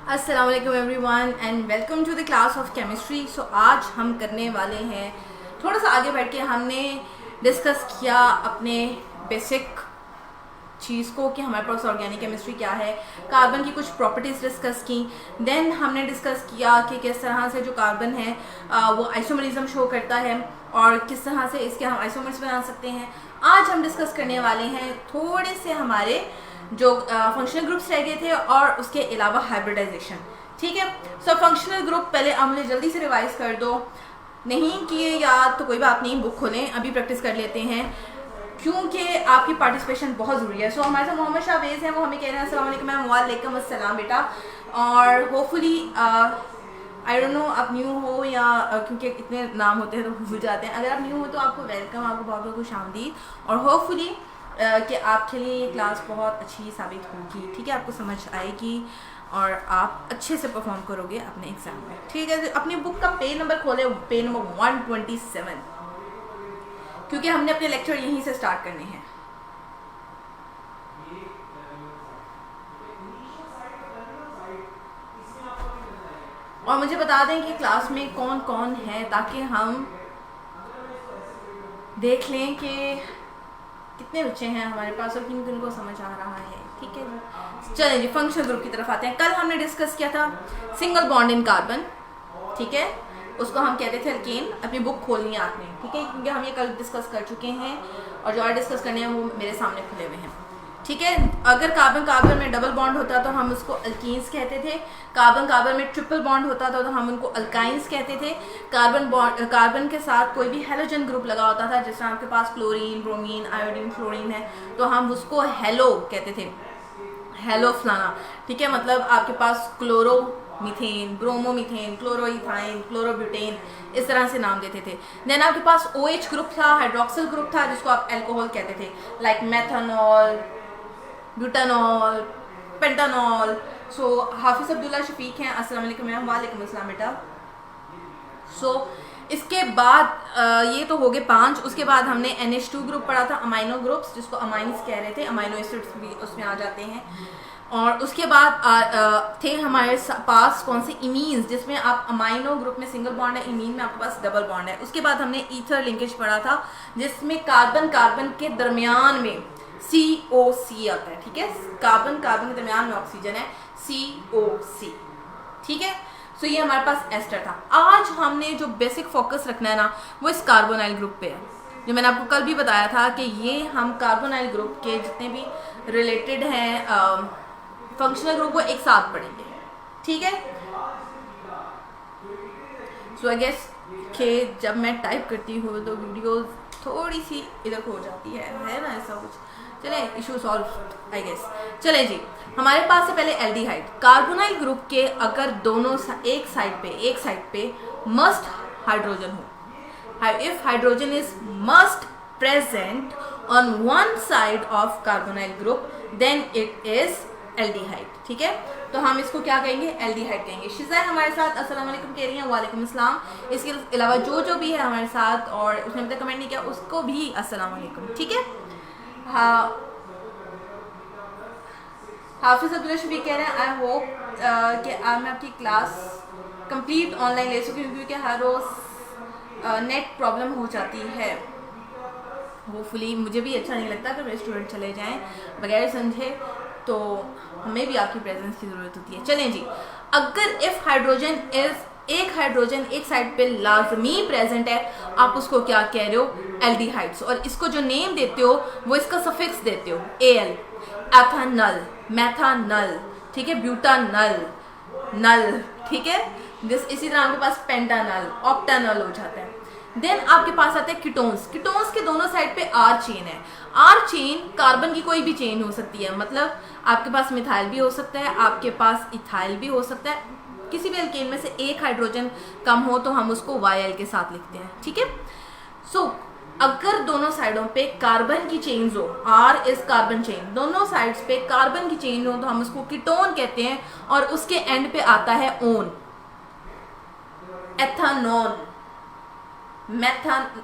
अस्सलाम वालेकुम everyone and welcome to the class of chemistry. So आज हम करने वाले हैं, थोड़ा सा आगे बढ़ के हमने डिस्कस किया अपने बेसिक चीज़ को कि हमारे पास ऑर्गेनिक केमिस्ट्री क्या है, कार्बन की कुछ प्रॉपर्टीज़ डिस्कस की। देन हमने डिस्कस किया कि किस तरह से जो कार्बन है वो आइसोमरिज्म शो करता है और किस तरह से इसके हम आइसोमर्स बना सकते हैं। आज हम डिस्कस करने वाले हैं थोड़े से हमारे जो फंक्शनल ग्रुप्स रह गए थे और उसके अलावा हाइब्रिडाइजेशन। ठीक है, सो फंक्शनल ग्रुप पहले आप मुझे जल्दी से रिवाइज कर दो, नहीं किए याद तो कोई बात नहीं, बुक खोलें, अभी प्रैक्टिस कर लेते हैं क्योंकि आपकी पार्टिसिपेशन बहुत ज़रूरी है। सो हमारे साथ मोहम्मद शाहवेज़ हैं, वो हमें कह रहे हैं अस्सलाम वालेकुम मैम। वालेकुम अस्सलाम बेटा। और होपफुली आई डोंट नो आप न्यू हो या क्योंकि इतने नाम होते हैं तो भूल जाते हैं। अगर आप न्यू हो तो आपको वेलकम, आपको बहुत बहुत खुशामदीद और होपफुली कि आपके लिए ये क्लास बहुत अच्छी साबित होगी। ठीक है, आपको समझ आएगी और आप अच्छे से परफॉर्म करोगे अपने एग्जाम में। ठीक है, अपनी बुक का पेज नंबर खोले, पेज नंबर 127, क्योंकि हमने अपने लेक्चर यहीं से स्टार्ट करने हैं। और मुझे बता दें कि क्लास में कौन कौन है ताकि हम देख लें कि कितने बच्चे हैं हमारे पास और किन किन को समझ आ रहा है। ठीक है, चलें जी फंक्शनल ग्रुप की तरफ आते हैं। कल हमने डिस्कस किया था सिंगल बॉन्ड इन कार्बन। ठीक है, उसको हम कहते थे अल्केन। अपनी बुक खोलनी है आपने, ठीक है, क्योंकि हम ये कल डिस्कस कर चुके हैं और जो और डिस्कस करने हैं वो मेरे सामने खुले हुए हैं। ठीक है, अगर कार्बन कार्बन में डबल बॉन्ड होता तो हम उसको अल्कीन्स कहते थे। कार्बन कार्बन में ट्रिपल बॉन्ड होता था तो हम उनको अल्काइंस कहते थे। कार्बन के साथ कोई भी हेलोजन ग्रुप लगा होता था, जैसे आपके पास क्लोरीन, ब्रोमीन, आयोडीन, फ्लोरीन है तो हम उसको हेलो कहते थे, हेलो फलाना। ठीक है, मतलब आपके पास क्लोरो मीथेन, ब्रोमोमीथेन, क्लोरोइथाइन, क्लोरोब्यूटेन, इस तरह से नाम देते थे। देन आपके पास OH ग्रुप था, हाइड्रोक्सिल ग्रुप था जिसको आप अल्कोहल कहते थे, लाइक मेथनॉल, ब्यूटानॉल, पेंटानॉल। सो हाफिज अब्दुल्ला शफीक हैं, अस्सलाम वालेकुम मैम। वालेकुम अस्सलाम बेटा। सो इसके बाद ये तो हो गए 5। उसके बाद हमने NH2 ग्रुप पढ़ा था, अमाइनो ग्रुप्स, जिसको अमाइन्स कह रहे थे, अमाइनो एसिड्स भी उसमें आ जाते हैं। और उसके बाद थे हमारे पास कौन से, इमीन्स, जिसमें आप अमाइनो ग्रुप में सिंगल बॉन्ड है, इमीन में आपके पास डबल बॉन्ड है। उसके बाद हमने ईथर लिंकेज पढ़ा था जिसमें कार्बन कार्बन के दरमियान में COC आता है। ठीक है, कार्बन कार्बन के दरमियान में ऑक्सीजन है, COC। ठीक है, सो ये हमारे पास एस्टर था। आज हमने जो बेसिक फोकस रखना है ना वो इस कार्बोनाइल ग्रुप पे है, जो मैंने आपको कल भी बताया था कि ये हम कार्बोनाइल ग्रुप के जितने भी रिलेटेड हैं फंक्शनल ग्रुप वो एक साथ पढ़ेंगे। ठीक है, सो आई गेस कि जब मैं टाइप करती हूँ तो वीडियो थोड़ी सी इधर हो जाती है ना, ऐसा कुछ। चले, इशू सॉल्व आई गेस। चले जी, हमारे पास है पहले एल्डिहाइड। कार्बोनाइल ग्रुप के अगर दोनों एक साइड पे मस्ट हाइड्रोजन हो, if hydrogen is must present on one side of carbonyl group then it is aldehyde. ठीक है, तो हम इसको क्या कहेंगे, एल्डिहाइड कहेंगे। शिजा हमारे साथ अस्सलाम वालेकुम कह रही हैं, वालेकुम अस्सलाम। इसके अलावा जो भी है हमारे साथ और उसने अभी तक कमेंट नहीं किया उसको भी अस्सलाम वालेकुम। ठीक है, हाँ, हाफिज अब्दुल्ला शफीक कह रहे हैं आई होप कि आज मैं आपकी क्लास कंप्लीट ऑनलाइन ले सकूँ क्योंकि हर रोज़ नेट प्रॉब्लम हो जाती है। होपफुली, मुझे भी अच्छा नहीं लगता कि मेरे स्टूडेंट चले जाएं बगैर समझे, तो हमें भी आपकी प्रेजेंस की ज़रूरत होती है। चलें जी, अगर इफ़ हाइड्रोजन इज़, एक हाइड्रोजन एक साइड पे लाजमी प्रेजेंट है, आप उसको क्या कह रहे हो, एल्डिहाइड्स। और इसको जो नेम देते हो वो इसका सफिक्स देते हो, AL, एथानल, मैथानल, ठीक है, ब्यूटानल, नल, ठीक है, इसी तरह आपके पास पेंटानल, ऑक्टानल हो जाता है। देन आपके पास आते हैं कीटोन्स। कीटोन्स के दोनों साइड पे R चेन है। R चेन कार्बन की कोई भी चेन हो सकती है, मतलब आपके पास मिथाइल भी हो सकता है, आपके पास इथाइल भी हो सकता है। किसी भी अल्केन में से एक हाइड्रोजन कम हो तो हम उसको YL के साथ लिखते हैं। ठीक है, सो अगर दोनों साइडों पे कार्बन की चेन्स हो, R इज कार्बन चेन, दोनों साइड्स पे कार्बन की चेन हो तो हम उसको कीटोन कहते हैं और उसके एंड पे आता है ओन। एथानॉन,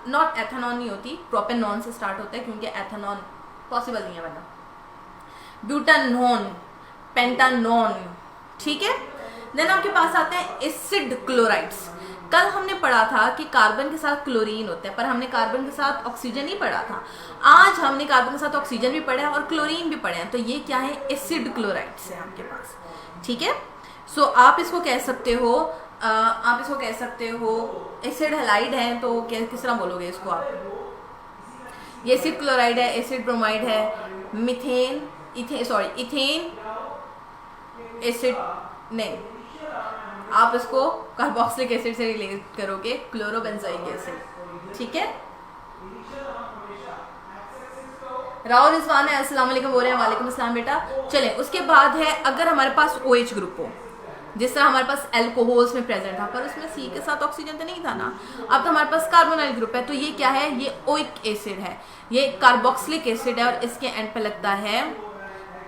नॉट एथानॉन नहीं होती, प्रोपेनॉन से स्टार्ट होता है क्योंकि एथानॉन पॉसिबल नहीं है वरना। ब्यूटानॉन, पेंटानॉन, ठीक है। देन आपके पास आते हैं एसिड क्लोराइड्स। कल हमने पढ़ा था कि कार्बन के साथ क्लोरीन होता है, पर हमने कार्बन के साथ ऑक्सीजन नहीं पढ़ा था। आज हमने कार्बन के साथ ऑक्सीजन भी पढ़ा है और क्लोरीन भी पढ़े हैं, तो ये क्या है, एसिड क्लोराइड्स है आपके पास, ठीक है। सो आप इसको कह सकते हो एसिड हैलाइड है, तो किस तरह बोलोगे इसको आप। ये एसिड क्लोराइड है, एसिड ब्रोमाइड है, इथेन एसिड नहीं, आप इसको कार्बोक्सिलिक एसिड से रिलेट करोगे, क्लोरोबेंजोइक एसिड, ठीक है। राव रिजवान है, अस्सलाम वालेकुम बोल रहे हैं। वालेकुम अस्सलाम बेटा। चले, उसके बाद है अगर हमारे पास OH ग्रुप हो, जिस तरह हमारे पास एल्कोहल्स में प्रेजेंट था, पर उसमें C के साथ ऑक्सीजन तो नहीं था ना। अब तो हमारे पास कार्बोनाइल ग्रुप है, तो ये क्या है, ये ओइक एसिड है, ये कार्बोक्सिलिक एसिड है, और इसके एंड पे लगता है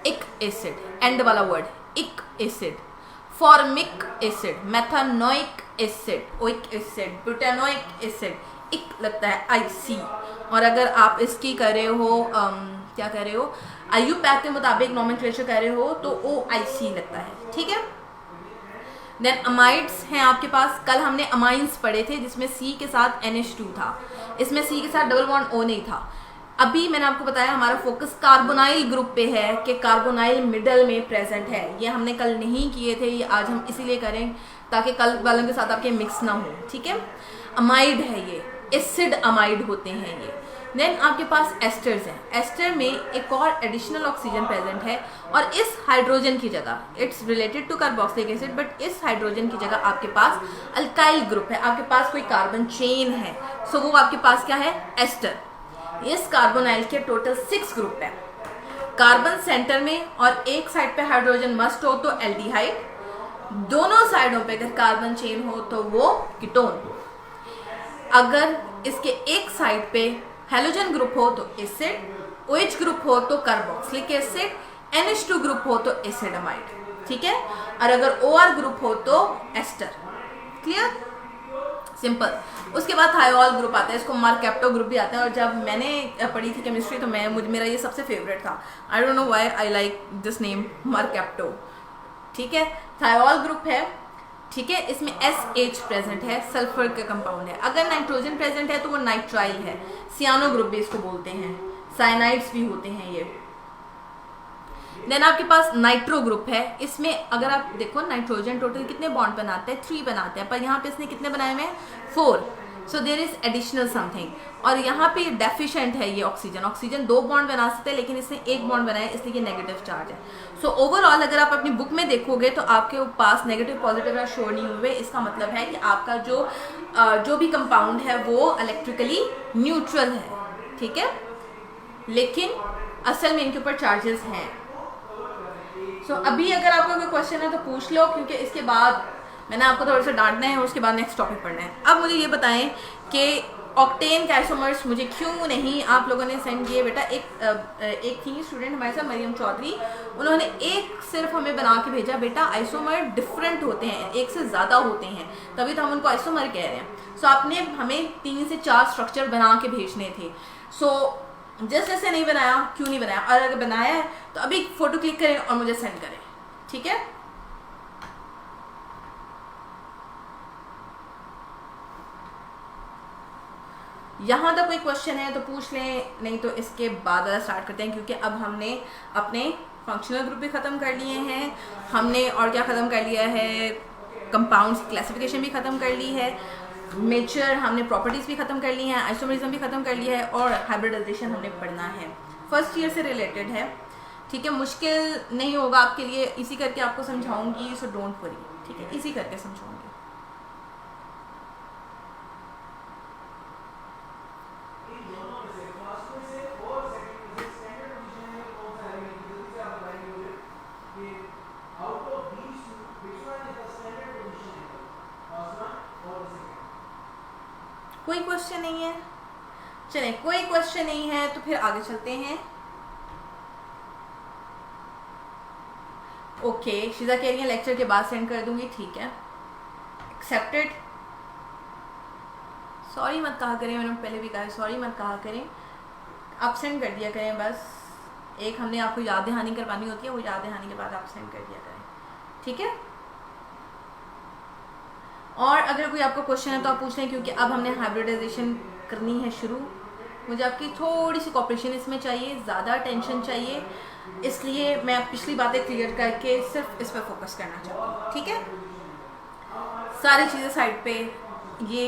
इक एसिड, एंड वाला word ic acid, formic acid, methanoic acid, oic acid, butanoic acid, ic लगता है IC। और अगर आप इसकी कर रहे हो क्या कर रहे हो, IUPAC के मुताबिक नॉमेनक्लेचर कर रहे हो, तो OIC लगता है, ठीक है। देन अमाइड्स हैं आपके पास। कल हमने अमाइंस पढ़े थे जिसमें C के साथ NH2 था, इसमें C के साथ डबल बॉन्ड O नहीं था। अभी मैंने आपको बताया हमारा फोकस कार्बोनाइल ग्रुप पे है कि कार्बोनाइल मिडल में प्रेजेंट है। ये हमने कल नहीं किए थे, ये आज हम इसीलिए करें ताकि कल वालों के साथ आपके मिक्स ना हो, ठीक है। अमाइड है ये, एसिड अमाइड होते हैं ये। देन आपके पास एस्टर्स हैं। एस्टर में एक और एडिशनल ऑक्सीजन प्रेजेंट है, और इस हाइड्रोजन की जगह it's related to carboxylic acid, but इस हाइड्रोजन की जगह आपके पास अल्काइल ग्रुप है, आपके पास कोई कार्बन चेन है, सो वो आपके पास क्या है, एस्टर। इस कार्बोनाइल के टोटल 6 ग्रुप है। कार्बन सेंटर में और एक साइड पे हाइड्रोजन मस्ट हो तो एल्डिहाइड, दोनों साइडों पे अगर कार्बन चेन हो तो वो कीटोन। अगर इसके एक साइड पे हैलोजन ग्रुप हो तो एसिड, OH ग्रुप हो तो कार्बोक्सिलिक एसिड, NH2 ग्रुप हो तो एसिड अमाइड, ठीक है। और अगर OR ग्रुप हो तो एस्टर। Clear, simple. उसके बाद थायोल ग्रुप आता है, इसको मार्केप्टो ग्रुप भी आता है, और जब मैंने पढ़ी थी केमिस्ट्री तो मेरा ये सबसे फेवरेट था। I don't know why I like this name mercapto, ठीक है। थायोल ग्रुप है, ठीक है, इसमें SH प्रेजेंट है, सल्फर का कंपाउंड है। अगर नाइट्रोजन प्रेजेंट है तो वो नाइट्राइल है, सियानो ग्रुप भी इसको बोलते हैं, साइनाइड्स भी होते हैं ये। देन आपके पास नाइट्रो ग्रुप है, इसमें अगर आप देखो नाइट्रोजन टोटल कितने बॉन्ड बनाते हैं, 3 बनाते हैं, पर यहाँ पे इसने कितने बनाए हुए हैं, 4। So there is additional something, और यहाँ पे डेफिशिएंट है ये ऑक्सीजन 2 बॉन्ड बना सकते हैं, लेकिन इसने 1 बॉन्ड बनाया, इसलिए ये नेगेटिव चार्ज है। सो ओवरऑल अगर आप अपनी बुक में देखोगे तो आपके पास नेगेटिव पॉजिटिव शो नहीं हुए, इसका मतलब है कि आपका जो भी कंपाउंड है वो इलेक्ट्रिकली न्यूट्रल है, ठीक है, लेकिन असल में इनके ऊपर चार्जेस हैं। सो अभी अगर आपका कोई क्वेश्चन है तो पूछ लो, क्योंकि इसके बाद मैंने आपको थोड़ा सा डांटना है और उसके बाद नेक्स्ट टॉपिक पढ़ना है। अब मुझे ये बताएं कि ऑक्टेन के आइसोमर्स मुझे क्यों नहीं आप लोगों ने सेंड किए। बेटा एक थी स्टूडेंट हमारे साथ, मरियम चौधरी, उन्होंने एक सिर्फ हमें बना के भेजा, बेटा आइसोमर डिफरेंट होते हैं, एक से ज़्यादा होते हैं, तभी तो हम उनको आइसोमर कह रहे हैं। सो आपने हमें 3 से 4 स्ट्रक्चर बना के भेजने थे। सो जैसे नहीं बनाया, क्यों नहीं बनाया, और अगर बनाया है तो अभी फोटो क्लिक करें और मुझे सेंड करें, ठीक है। यहाँ तक कोई क्वेश्चन है तो पूछ लें, नहीं तो इसके बाद स्टार्ट करते हैं, क्योंकि अब हमने अपने फंक्शनल ग्रुप भी ख़त्म कर लिए हैं, हमने और क्या ख़त्म कर लिया है, कंपाउंड्स क्लासिफिकेशन भी ख़त्म कर ली है, नेचर हमने प्रॉपर्टीज़ भी ख़त्म कर ली हैं, आइसोमरिज्म भी ख़त्म कर लिया है, और हाइब्रिडाइजेशन हमने पढ़ना है, फर्स्ट ईयर से रिलेटेड है, ठीक है। मुश्किल नहीं होगा आपके लिए, इसी करके आपको समझाऊंगी, सो डोंट वरी, ठीक है, इसी करके समझाऊंगी। कोई क्वेश्चन नहीं है, चलें कोई क्वेश्चन नहीं है तो फिर आगे चलते हैं। ओके, शीजा कह रही है लेक्चर के बाद सेंड कर दूंगी, ठीक है, एक्सेप्टेड। सॉरी मत कहा करें, मैंने पहले भी कहा सॉरी मत कहा करें, आप सेंड कर दिया करें बस। एक हमने आपको याद दहानी करवानी होती है, वो याद दहानी के बाद आप सेंड कर दिया करें, ठीक है। और अगर कोई आपको क्वेश्चन है तो आप पूछ लें, क्योंकि अब हमने हाइब्रिडाइजेशन करनी है शुरू। मुझे आपकी थोड़ी सी कॉपरेशन इसमें चाहिए, ज़्यादा अटेंशन चाहिए, इसलिए मैं पिछली बातें क्लियर करके सिर्फ इस पर फोकस करना चाहती हूँ। ठीक है, सारी चीज़ें साइड पे, ये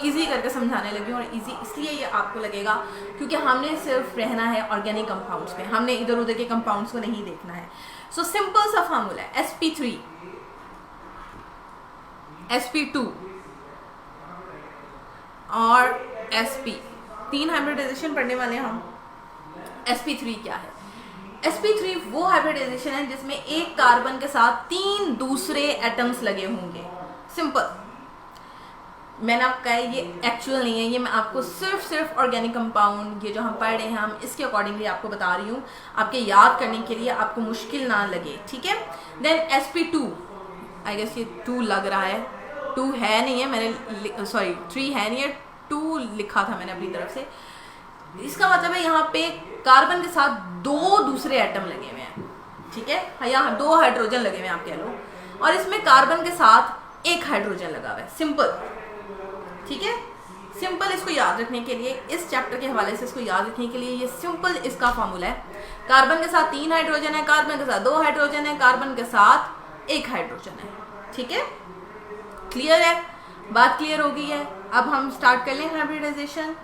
इजी करके समझाने लगी हूँ। और इजी इसलिए ये आपको लगेगा क्योंकि हमने सिर्फ रहना है ऑर्गेनिक कंपाउंड्स पे, हमने इधर उधर के कंपाउंड्स को नहीं देखना है। सो सिंपल सा फार्मूला है sp3 sp2 और sp, 3 हाइब्रिडाइजेशन पढ़ने वाले हैं हम। sp3 क्या है? sp3 वो हाइब्रिडाइजेशन है जिसमें एक कार्बन के साथ 3 दूसरे एटम्स लगे होंगे। सिंपल, मैंने आपको कहा ये एक्चुअल नहीं है, ये मैं आपको सिर्फ ऑर्गेनिक कंपाउंड ये जो हम पढ़ रहे हैं हम इसके अकॉर्डिंगली आपको बता रही हूँ, आपके याद करने के लिए, आपको मुश्किल ना लगे। ठीक है, देन sp2, आई गेस ये 2 लग रहा है, 2 है नहीं है, मैंने सॉरी 3 है नहीं है, 2 लिखा था मैंने अपनी तरफ से। इसका मतलब है यहाँ पे कार्बन के साथ 2 दूसरे एटम लगे हुए हैं। ठीक है, यहाँ 2 हाइड्रोजन लगे हुए हैं आप कह लो, और इसमें कार्बन के साथ 1 हाइड्रोजन लगा हुआ है। सिंपल, ठीक है, सिंपल। इसको याद रखने के लिए, इस चैप्टर के हवाले से इसको याद रखने के लिए ये सिंपल इसका फार्मूला है। कार्बन के साथ 3 हाइड्रोजन है, कार्बन के साथ 2 हाइड्रोजन है, कार्बन के साथ 1 हाइड्रोजन है। ठीक है, क्लियर है, बात क्लियर हो गई है। अब हम स्टार्ट कर लें हाइब्रिडाइजेशन।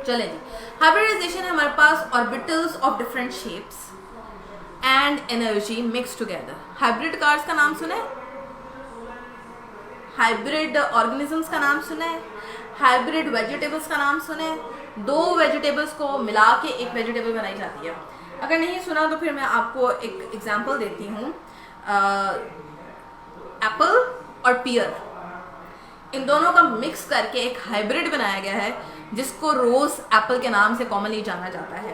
चले जी, हाइब्रिडाइजेशन है हमारे पास orbitals of different shapes and energy mix together. Hybrid cars का नाम सुना है, हाइब्रिड ऑर्गेनिजम्स का नाम सुना है, हाइब्रिड वेजिटेबल्स का नाम सुना है। 2 वेजिटेबल्स को मिला के एक वेजिटेबल बनाई जाती है। अगर नहीं सुना तो फिर मैं आपको एक एग्जांपल देती हूँ। एप्पल और पियर, इन दोनों का मिक्स करके एक हाइब्रिड बनाया गया है जिसको रोज एप्पल के नाम से कॉमनली जाना जाता है।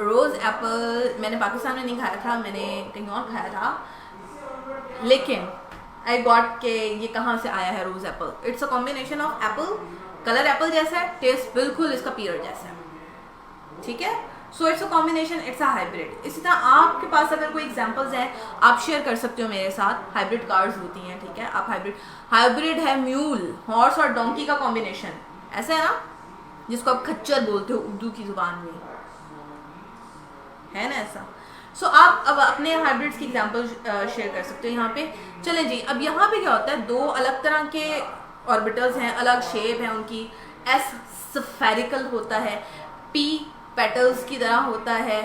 रोज एप्पल मैंने पाकिस्तान में नहीं खाया था, मैंने कहीं और खाया था, लेकिन आई गॉट के ये कहाँ से आया है rose apple. It's a combination of apple, colour apple जैसा है, टेस्ट बिल्कुल इसका पियर जैसा है। ठीक है, so it's a combination, it's a hybrid. इसी तरह आपके पास अगर कोई एग्जांपल्स हैं आप शेयर कर सकते हो मेरे साथ। हाइब्रिड कार्स होती हैं, ठीक है, आप हाइब्रिड है म्यूल, हॉर्स और डोंकी का कॉम्बिनेशन, ऐसा है ना, जिसको आप खच्चर बोलते हो उर्दू की जुबान में, है ना ऐसा। सो आप अब अपने हाइब्रिड्स की एग्जांपल शेयर कर सकते हो यहाँ पे। चलें जी, अब यहाँ पे क्या होता है, 2 अलग तरह के ऑर्बिटल्स हैं, अलग शेप है उनकी। S स्फेरिकल होता है, P पेटल्स की तरह होता है,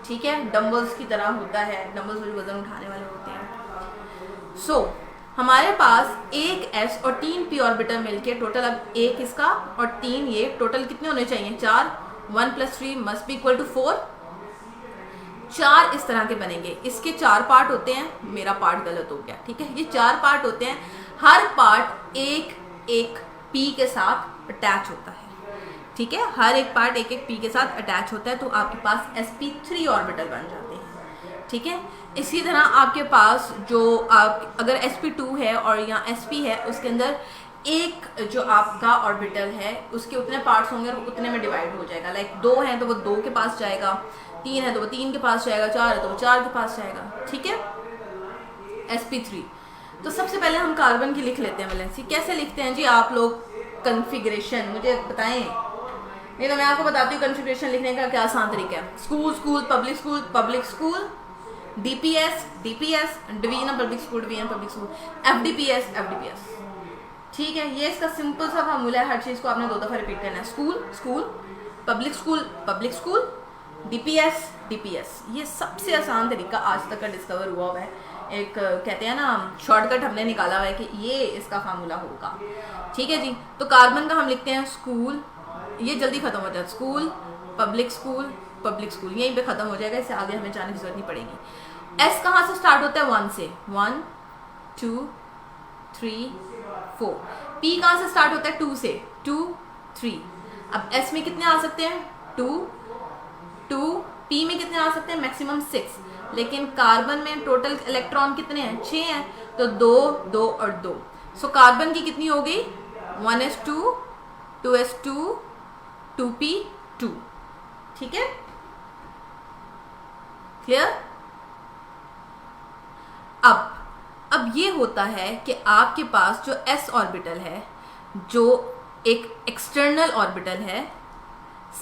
ठीक है, डम्बल्स की तरह होता है, डम्बल्स जो वजन उठाने वाले होते हैं। सो हमारे पास एक S और 3 P ऑर्बिटल मिलके टोटल, अब 1 इसका और 3 ये, टोटल कितने होने चाहिए, 4। 1 + 3 मस्ट बी इक्वल टू 4। 4 इस तरह के बनेंगे। इसके 4 पार्ट होते हैं, मेरा पार्ट गलत हो गया, ठीक है, ये 4 पार्ट होते हैं, हर पार्ट एक P के साथ अटैच होता है। ठीक है, हर एक पार्ट एक P के साथ अटैच होता है, तो आपके पास sp3 ऑर्बिटल बन जाते हैं। ठीक है, इसी तरह आपके पास जो आप अगर sp2 है और यहाँ sp है, उसके अंदर एक जो आपका ऑर्बिटल है उसके उतने पार्ट्स होंगे और उतने में डिवाइड हो जाएगा। लाइक 2 है तो वो 2 के पास जाएगा, 3 है तो वो 3 के पास जाएगा, 4 है तो वो 4 के पास जाएगा। ठीक है, sp3। तो सबसे पहले हम कार्बन की लिख लेते हैं वैलेंसी। कैसे लिखते हैं जी आप लोग? कन्फिग्रेशन मुझे बताएं, नहीं तो मैं आपको बताती हूँ कन्फिग्रेशन लिखने का क्या आसान तरीका है। School school, public school public school, DPS DPS, division public school division public school, FDPS FDPS। ठीक है, ये इसका सिंपल सा फार्मूला है, हर चीज़ को आपने 2 दफ़ा रिपीट करना है। School school, public school, DPS DPS। ये सबसे आसान तरीका आज तक का डिस्कवर हुआ है। एक कहते हैं ना शॉर्टकट हमने निकाला हुआ है कि ये इसका फार्मूला होगा। ठीक है जी, तो कार्बन का हम लिखते हैं स्कूल, ये जल्दी खत्म हो जाता है, स्कूल पब्लिक स्कूल यहीं पे खत्म हो जाएगा, इससे आगे हमें जाने की जरूरत नहीं पड़ेगी। S कहाँ से स्टार्ट होता है? 1 से, 1 2 3 4। P कहाँ से स्टार्ट होता है? 2 से, 2 3। अब S में कितने आ सकते हैं? 2। P में कितने आ सकते हैं? मैक्सिमम 6। लेकिन कार्बन में टोटल इलेक्ट्रॉन कितने हैं? 6 हैं, तो 2 2 और 2। सो कार्बन की कितनी हो गई? 1s2 2s2 2p2। ठीक है, क्लियर? अब अब ये होता है कि आपके पास जो s ऑर्बिटल है, जो एक एक्सटर्नल ऑर्बिटल है,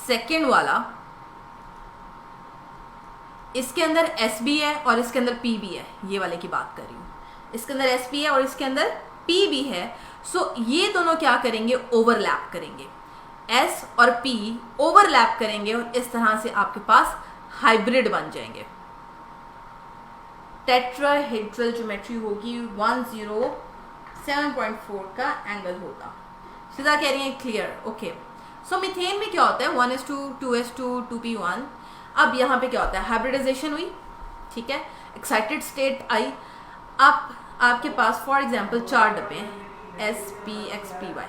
सेकेंड वाला, इसके अंदर s भी है और इसके अंदर p भी है, ये वाले की बात कर रही हूँ। इसके अंदर s भी है और इसके अंदर p भी है। सो ये दोनों क्या करेंगे, ओवरलैप करेंगे, s और p ओवरलैप करेंगे और इस तरह से आपके पास हाइब्रिड बन जाएंगे। टेट्राहेड्रल ज्योमेट्री होगी, 107.4 का एंगल होगा। सीधा कह रही है, क्लियर, ओके। सो मीथेन में क्या होता है, 1s2 2s2 2p1। अब यहाँ पे क्या होता है, हाइब्रिडाइजेशन हुई, ठीक है, एक्साइटेड स्टेट आई। अब आपके पास फॉर एग्जांपल 4 डब्बे हैं, s p x p y,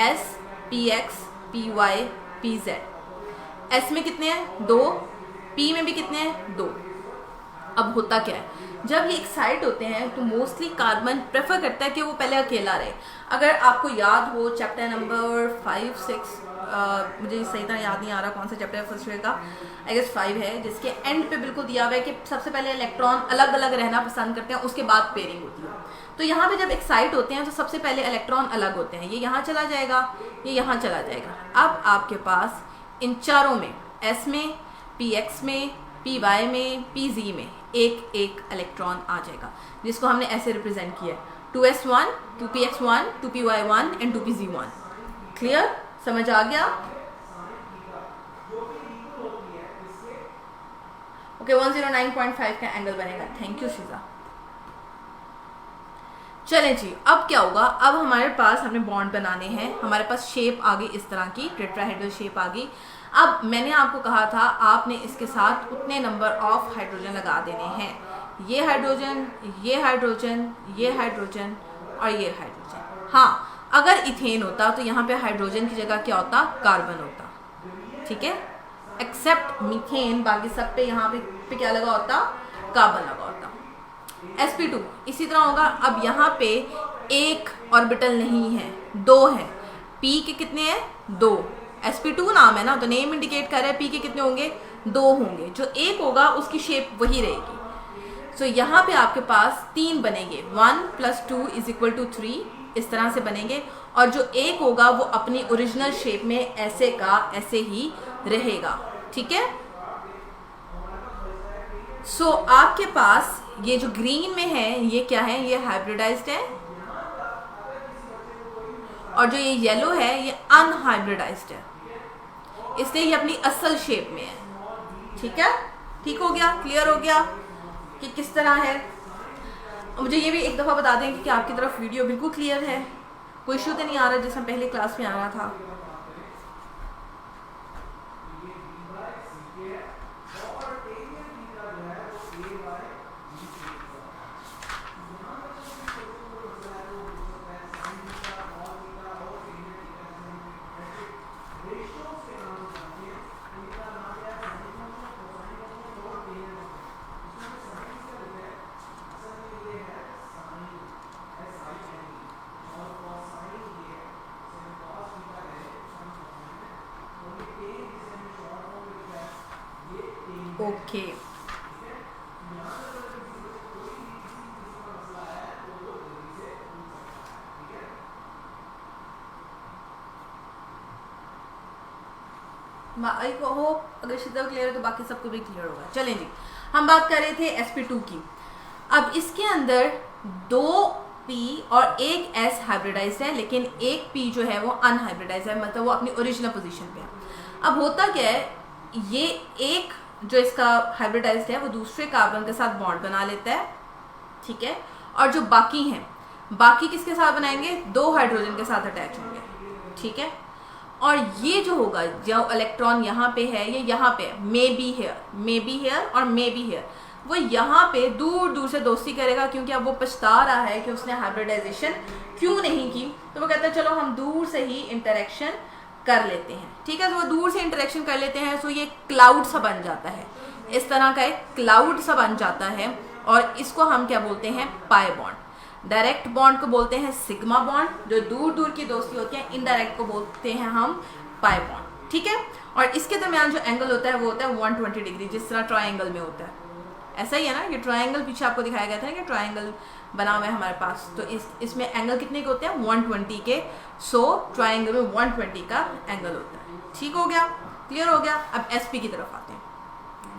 s p x p y p z। s में कितने हैं, 2, p में भी कितने हैं, 2। अब होता क्या है, जब ये एक्साइट होते हैं तो मोस्टली कार्बन प्रेफर करता है कि वो पहले अकेला रहे। अगर आपको याद हो चैप्टर नंबर 5 6, मुझे सही तरह याद नहीं आ रहा कौन सा चैप्टर फर्स्ट ईयर का, आई गेस 5 है, जिसके एंड पे बिल्कुल दिया हुआ है कि सबसे पहले इलेक्ट्रॉन अलग अलग रहना पसंद करते हैं, उसके बाद पेयरिंग होती है। तो यहाँ पे जब एक्साइट होते हैं तो सबसे पहले इलेक्ट्रॉन अलग होते हैं, ये यहाँ चला जाएगा, ये यहाँ चला जाएगा। अब आपके पास इन चारों में, s में, px में, py में, pz में एक एक इलेक्ट्रॉन आ जाएगा, जिसको हमने ऐसे रिप्रेजेंट किया है, 2s1 2px1 2py1 and 2pz1। Clear, समझ आ गया? ओके, 109.5 का एंगल बनेगा। Thank you शिजा। चलें जी, अब क्या होगा, अब हमारे पास हमने बॉन्ड बनाने हैं, हमारे पास शेप आ गई इस तरह की, टेट्राहेड्रल शेप आ गई। अब मैंने आपको कहा था आपने इसके साथ उतने नंबर ऑफ हाइड्रोजन लगा देने हैं, ये हाइड्रोजन, ये हाइड्रोजन, ये हाइड्रोजन और ये हाइड्रोजन। हाँ, अगर इथेन होता तो यहाँ पे हाइड्रोजन की जगह क्या होता, कार्बन होता, ठीक है, एक्सेप्ट मीथेन, बाकी सब पे यहाँ पे क्या लगा होता, कार्बन लगा होता। sp2 इसी तरह होगा। अब यहाँ पे एक ऑर्बिटल नहीं है, 2 है, p के कितने हैं, 2, sp2 नाम है ना, तो नेम इंडिकेट कर रहा है p के कितने होंगे, 2 होंगे। जो एक होगा उसकी शेप वही रहेगी। सो यहाँ पे आपके पास 3 बनेंगे, 1 + 2 = 3, इस तरह से बनेंगे। और जो एक होगा वो अपनी ओरिजिनल शेप में ऐसे का ऐसे ही रहेगा, ठीक है। सो आपके पास ये जो ग्रीन में है ये क्या है, ये हाइब्रिडाइज्ड है, और जो ये येलो है ये अनहाइब्रिडाइज्ड है, इसलिए ये अपनी असल शेप में है, ठीक है। ठीक हो गया, क्लियर हो गया कि किस तरह है। मुझे ये भी एक दफ़ा बता दें कि आपकी तरफ वीडियो बिल्कुल क्लियर है, कोई इशू तो नहीं आ रहा जैसा पहले क्लास में आ रहा था। ओके, आई को होप अगर शीतल क्लियर है तो बाकी सबको भी क्लियर होगा। चलें जी, हम बात कर रहे थे sp2 की। अब इसके अंदर 2 p और एक s हाइब्रिडाइज है, लेकिन एक p जो है वो अनहाइब्रिडाइज है, मतलब वो अपनी ओरिजिनल पोजीशन पे है। अब होता क्या है, ये एक जो इसका हाइब्रिडाइज्ड है वो दूसरे कार्बन के साथ बॉन्ड बना लेता है, ठीक है, और जो बाकी हैं, बाकी किसके साथ बनाएंगे, 2 हाइड्रोजन के साथ अटैच होंगे, ठीक है। और ये जो होगा, जो इलेक्ट्रॉन यहाँ पे है, ये यहाँ पे मे बी हेयर और मे बी हेयर, वो यहाँ पे दूर दूर से दोस्ती करेगा, क्योंकि अब वो पछता रहा है कि उसने हाइब्रिडाइजेशन क्यों नहीं की। तो वो कहता है चलो हम दूर से ही इंटरेक्शन कर लेते हैं, ठीक है। तो वो दूर से इंटरेक्शन कर लेते हैं, सो ये क्लाउड सा बन जाता है, इस तरह का एक क्लाउड सा बन जाता है, और इसको हम क्या बोलते हैं, पाई बॉन्ड। डायरेक्ट बॉन्ड को बोलते हैं सिग्मा बॉन्ड, जो दूर दूर की दोस्ती होती है। इनडायरेक्ट को बोलते हैं हम पाई बॉन्ड, ठीक है। और इसके दरमियान जो एंगल होता है वो होता है 120 डिग्री, जिस तरह ट्रायंगल में होता है, ऐसा ही है ना, ये ट्रायंगल पीछे आपको दिखाया गया था ना कि ट्रायंगल बना हुआ है हमारे पास, तो इसमें एंगल कितने के होते हैं 120 के। सो ट्रायंगल में 120 का एंगल होता है। ठीक हो गया, क्लियर हो गया। अब sp की तरफ आते हैं।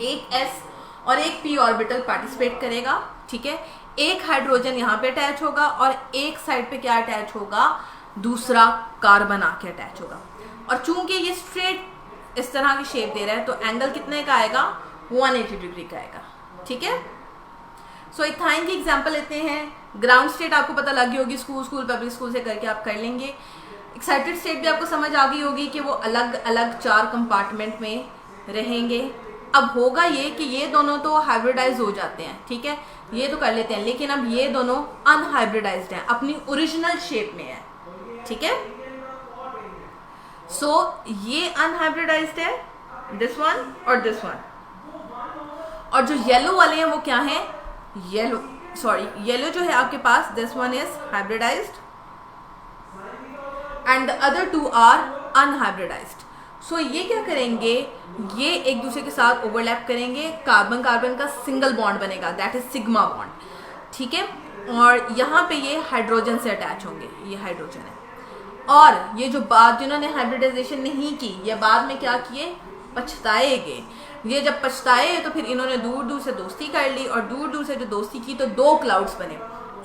एक s और एक p ऑर्बिटल पार्टिसिपेट करेगा, ठीक है। एक हाइड्रोजन यहाँ पे अटैच होगा और एक साइड पे क्या अटैच होगा, दूसरा कार्बन आके अटैच होगा। और चूंकि ये स्ट्रेट इस तरह की शेप दे रहा है तो एंगल कितने का आएगा, 180 डिग्री का आएगा, ठीक है। सो इथाइन की एग्जांपल लेते हैं। ग्राउंड स्टेट आपको पता लगी होगी, स्कूल पब्लिक स्कूल से करके आप कर लेंगे। एक्साइटेड स्टेट भी आपको समझ आ गई होगी कि वो अलग अलग 4 कंपार्टमेंट में रहेंगे। अब होगा ये कि ये दोनों तो हाइब्रिडाइज हो जाते हैं, ठीक है, ये तो कर लेते हैं, लेकिन अब ये दोनों अनहाइब्रिडाइज्ड हैं, अपनी ओरिजिनल शेप में है, ठीक है। सो ये अनहाइब्रिडाइज्ड है, दिस वन और दिस वन। और जो येलो वाले हैं वो क्या है, येलो जो है आपके पास, this one is hybridised and the other 2 are unhybridised. So ये क्या करेंगे, ये एक दूसरे के साथ ओवरलैप करेंगे, कार्बन कार्बन का सिंगल बॉन्ड बनेगा, दैट इज सिग्मा बॉन्ड, ठीक है। और यहाँ पे ये हाइड्रोजन से अटैच होंगे, ये हाइड्रोजन है। और ये जो बाद जिन्होंने हाइब्रिडाइजेशन नहीं की, ये बाद में क्या किए, पछताएंगे। ये जब पछताए तो फिर इन्होंने दूर दूर से दोस्ती कर ली, और दूर दूर से जो दोस्ती की तो 2 क्लाउड्स बने,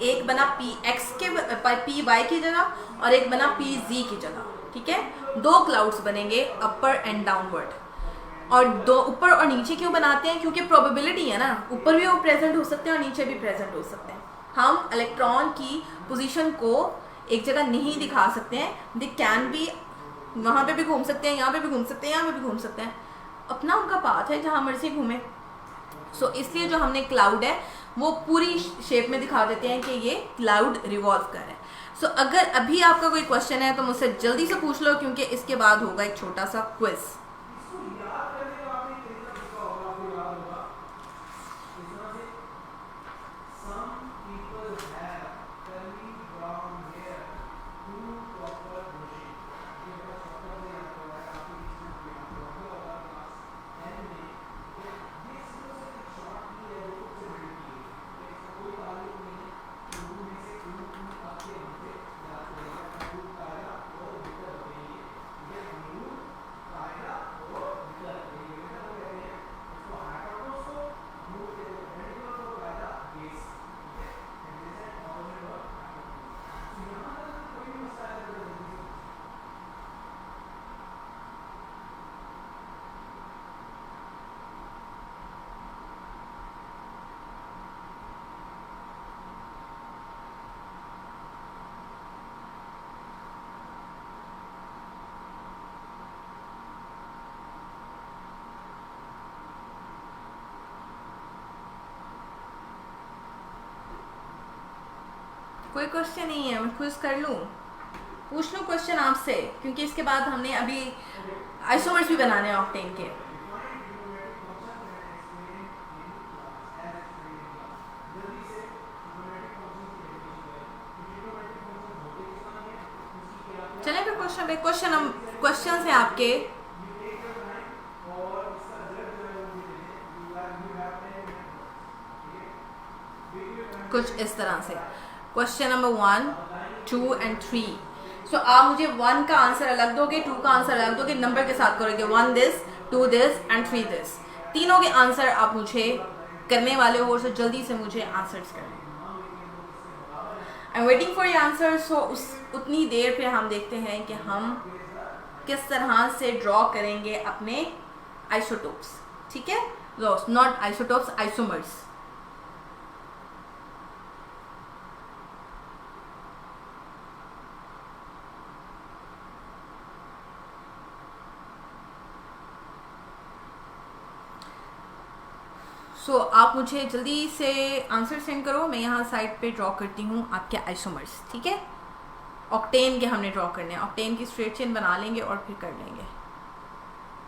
एक बना px के py की जगह और एक बना pz की जगह, ठीक है। 2 क्लाउड्स बनेंगे, अपर एंड डाउनवर्ड। और 2 ऊपर और नीचे क्यों बनाते हैं, क्योंकि प्रोबेबिलिटी है ना, ऊपर भी वो प्रेजेंट हो सकते हैं और नीचे भी प्रेजेंट हो सकते हैं। हम इलेक्ट्रॉन की पोजीशन को एक जगह नहीं दिखा सकते हैं, दे कैन बी, वहाँ पे भी घूम सकते हैं, यहाँ पे भी घूम सकते हैं, यहाँ पे भी घूम सकते हैं, अपना उनका पाथ है जहाँ मर्जी घूमे। सो इसलिए जो हमने क्लाउड है वो पूरी शेप में दिखा देते हैं कि ये क्लाउड रिवॉल्व कर रहा है। सो अगर अभी आपका कोई क्वेश्चन है तो मुझसे जल्दी से पूछ लो, क्योंकि इसके बाद होगा एक छोटा सा क्विज। कोई क्वेश्चन नहीं है, मैं क्विज कर लूँ, पूछ लूँ क्वेश्चन आपसे, क्योंकि इसके बाद हमने अभी आइसोमर्स भी बनाने हैं ऑक्टेन के। चलें फिर क्वेश्चन पे। क्वेश्चन है आपके, कुछ इस तरह से। Question number 1, 2 and 3। सो आप मुझे 1 का आंसर अलग दोगे, 2 का आंसर अलग दोगे, नंबर के साथ करोगे, 1 दिस, 2 दिस एंड 3 दिस। तीनों के आंसर आप मुझे करने वाले हो, सो जल्दी से मुझे आंसर्स करने। I am waiting for your answer. So उतनी देर पे हम देखते हैं कि हम किस तरह से ड्रॉ करेंगे अपने आइसोटोप्स, ठीक है, नॉट आइसोटोप्स, आइसोमर्स। सो आप मुझे जल्दी से आंसर सेंड करो, मैं यहाँ साइड पे ड्रॉ करती हूँ आपके आइसोमर्स, ठीक है। ऑक्टेन के हमने ड्रॉ करने हैं, ऑक्टेन की स्ट्रेट चेन बना लेंगे और फिर कर लेंगे।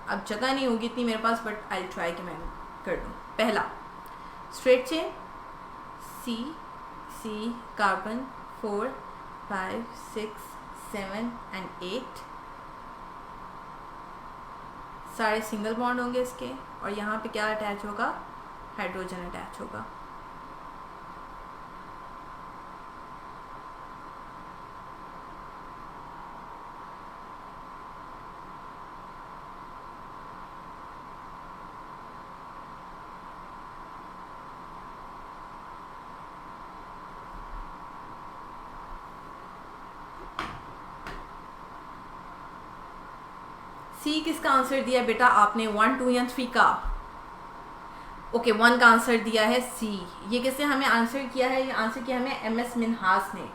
अब जगह नहीं होगी इतनी मेरे पास, बट आई ट्राई कि मैं कर दूँ। पहला straight chain, C carbon 4 5 6 7 and 8, सारे सिंगल बॉन्ड होंगे इसके, और यहाँ पे क्या अटैच होगा, हाइड्रोजन अटैच होगा। सी किसका आंसर दिया बेटा आपने? 1, 2 या 3 का? ओके 1 का आंसर दिया है सी। ये किसने हमें आंसर किया है? ये आंसर किया हमें MS मिन्हास ने।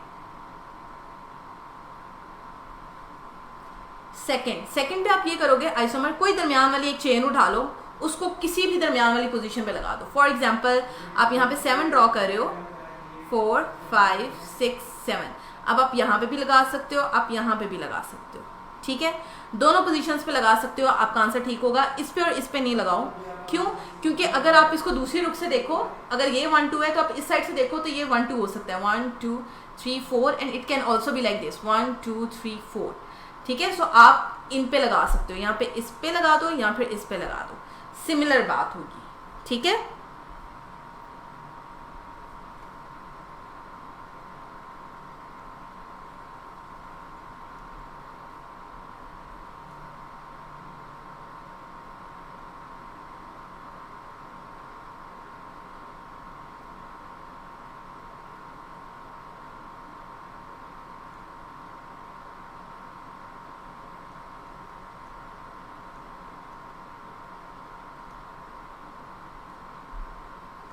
सेकंड पे आप ये करोगे, आइसोमर कोई दरमियान वाली एक चेन उठा लो, उसको किसी भी दरमियान वाली पोजीशन पे लगा दो। फॉर एग्जांपल आप यहाँ पे 7 ड्रॉ कर रहे हो, 4, 5, 6, 7। अब आप यहाँ पे भी लगा सकते हो, आप यहाँ पे भी लगा सकते हो, ठीक है? दोनों पोजीशंस पे लगा सकते हो, आपका आंसर ठीक होगा। इस पे और इस पे नहीं लगाओ। क्यों? क्योंकि अगर आप इसको दूसरी रुख से देखो, अगर ये 1, 2 है तो आप इस साइड से देखो तो ये 1, 2 हो सकता है, 1, 2, 3, 4 and it can also be like this 1, 2, 3, 4, ठीक है? सो आप इन पे लगा सकते हो, यहाँ पे इस पे लगा दो या फिर इस पे लगा दो, सिमिलर बात होगी, ठीक है?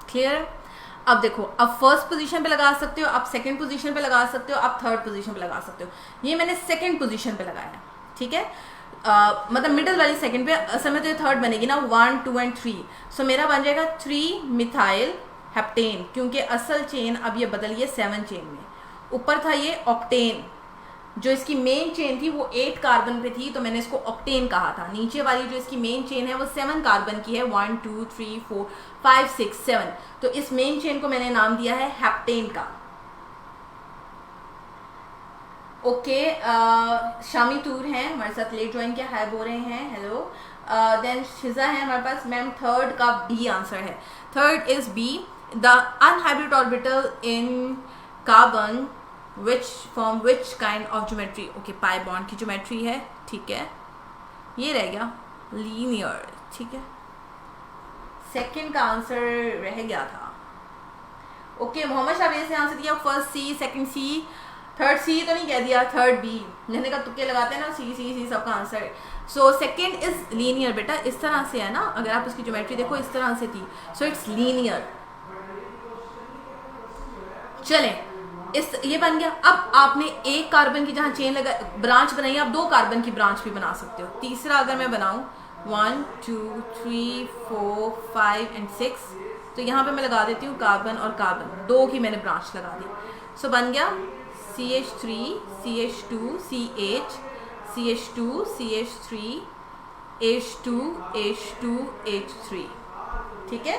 क्लियर? अब देखो, अब फर्स्ट पोजीशन पे लगा सकते हो, आप सेकंड पोजीशन पे लगा सकते हो, आप थर्ड पोजीशन पे लगा सकते हो। ये मैंने सेकंड पोजीशन पे लगाया, ठीक है? मतलब मिडिल वाली सेकंड पे, असल में तो ये थर्ड बनेगी ना, 1, 2 एंड 3। सो मेरा बन जाएगा 3 मिथाइल हेप्टेन, क्योंकि असल चेन अब ये बदली है 7 चेन में। ऊपर था ये ऑक्टेन, जो इसकी मेन चेन थी वो 8 कार्बन पे थी, तो मैंने इसको ऑक्टेन कहा था। नीचे वाली जो इसकी मेन चेन है वो 7 कार्बन की है, 1, 2, 3, 4, 5, 6, 7। तो इस मेन चेन को मैंने नाम दिया है हेप्टेन का। ओके, शामी तूर हैं हमारे साथ, लेट ज्वाइन किया, हाय बोल रहे हैं, हेलो। देन शिजा है हमारे पास। मैम थर्ड का बी आंसर है, third is B, the unhybrid orbital in carbon which form which kind of geometry? Okay, pi bond की ज्योमेट्री है, ठीक है? ये रह गया लीनियर, ठीक है? सेकंड का आंसर रह गया था। ओके, मोहम्मद शाबेज ने आंसर दिया फर्स्ट सी, सेकंड सी, थर्ड सी तो नहीं कह दिया, थर्ड बी। लेने का तुक्के लगाते हैं ना, सी सी सी सबका answer. So second is linear बेटा, इस तरह से है ना, अगर आप इसकी ज्योमेट्री देखो इस तरह से थी, सो इट्स लीनियर। चलें, इस ये बन गया। अब आपने एक कार्बन की जहां चेन लगा ब्रांच बनाई, आप 2 कार्बन की ब्रांच भी बना सकते हो। तीसरा अगर मैं बनाऊं 1, 2, 3, 4, 5 एंड 6, तो यहाँ पे मैं लगा देती हूँ कार्बन और कार्बन, 2 की मैंने ब्रांच लगा दी। सो बन गया CH3, CH2, CH, CH2, CH3, H2, H2, H3, ठीक है?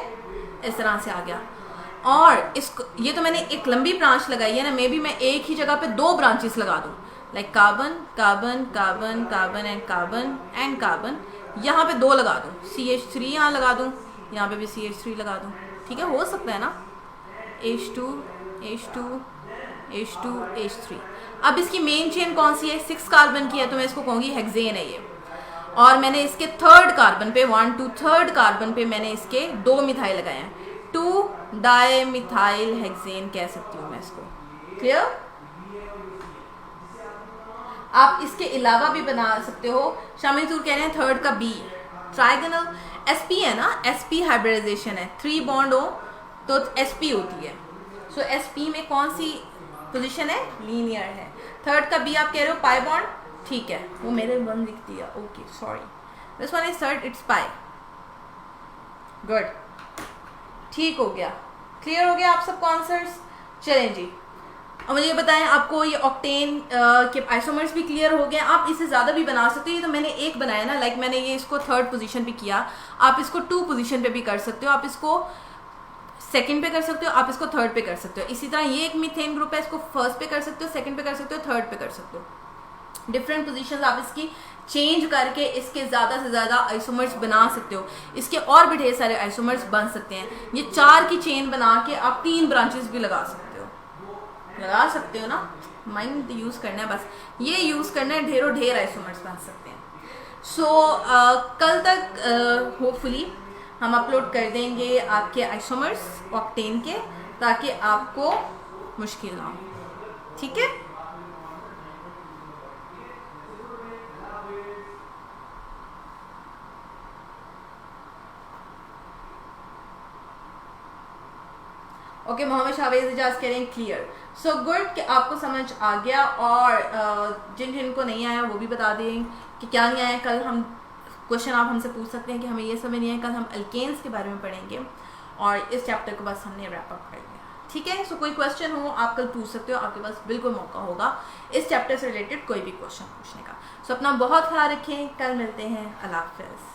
इस तरह से आ गया। और इसको, ये तो मैंने एक लंबी ब्रांच लगाई है ना, मे बी मैं एक ही जगह पे 2 ब्रांचेस लगा दूं, like carbon carbon carbon carbon and carbon, यहाँ पे 2 लगा दूं, CH3 यहाँ लगा दूं, यहाँ पे भी CH3 लगा दूं, ठीक है? हो सकता है ना, H2, H2, H2, H3। अब इसकी मेन चेन कौन सी है? 6 कार्बन की है, तो मैं इसको कहूँगी हेक्सेन है ये। और मैंने इसके थर्ड कार्बन पे 1, 2 थर्ड कार्बन पे मैंने इसके 2 मिथाइल लगाए हैं, 2 डाइमिथाइल हेक्सेन कह सकती हूँ मैं इसको। क्लियर? आप इसके अलावा भी बना सकते हो। शामिल तूर कह रहे हैं थर्ड का बी, ट्राइगोनल sp है ना, sp हाइब्रिडाइजेशन है, 3 बॉन्ड हो तो sp होती है। सो sp में कौन सी पोजीशन है? लीनियर है। थर्ड का बी आप कह रहे हो पाई बॉन्ड, ठीक है? वो मेरे वन लिख दिया, okay sorry, this one is third, it's pi. Good, ठीक हो गया, क्लियर हो गया आप सबको आंसर्स? चलें जी, अब मुझे बताएं, आपको ये ऑक्टेन के आइसोमर्स भी क्लियर हो गए? आप इससे ज़्यादा भी बना सकते हो। ये तो मैंने एक बनाया ना, लाइक मैंने ये इसको थर्ड पोजीशन पे किया, आप इसको 2 पोजीशन पे भी कर सकते हो, आप इसको सेकंड पे कर सकते हो, आप इसको थर्ड पे कर सकते हो। इसी तरह ये एक मीथेन ग्रुप है, इसको फर्स्ट पे कर सकते हो, सेकंड पे कर सकते हो, थर्ड पे कर सकते हो। डिफरेंट पोजीशंस आप इसकी चेंज करके इसके ज़्यादा से ज़्यादा आइसोमर्स बना सकते हो। इसके और भी ढेर सारे आइसोमर्स बन सकते हैं। ये 4 की चेन बना के आप 3 ब्रांचेस भी लगा सकते हो ना। माइंड यूज़ करना है, बस ये यूज़ करना है, ढेरों ढेर आइसोमर्स बन सकते हैं। कल तक होपफुली हम अपलोड कर देंगे आपके आइसोमर्स ऑक्टेन के, ताकि आपको मुश्किल ना हो। ठीक है, ओके मोहम्मद शावेज इजाज कह रहे हैं क्लियर। सो गुड कि आपको समझ आ गया, और जिनको नहीं आया वो भी बता दें कि क्या नहीं आया। कल हम क्वेश्चन आप हमसे पूछ सकते हैं कि हमें ये समझ नहीं आया। कल हम अल्केन्स के बारे में पढ़ेंगे और इस चैप्टर को बस हमने रैप अप कर लिया। ठीक है, सो कोई क्वेश्चन हो आप कल पूछ सकते हो, आपके पास बिल्कुल मौका होगा इस चैप्टर से रिलेटेड कोई भी क्वेश्चन पूछने का। सो अपना बहुत ख्याल रखें, कल मिलते हैं, अल्लाह हाफ़िज़।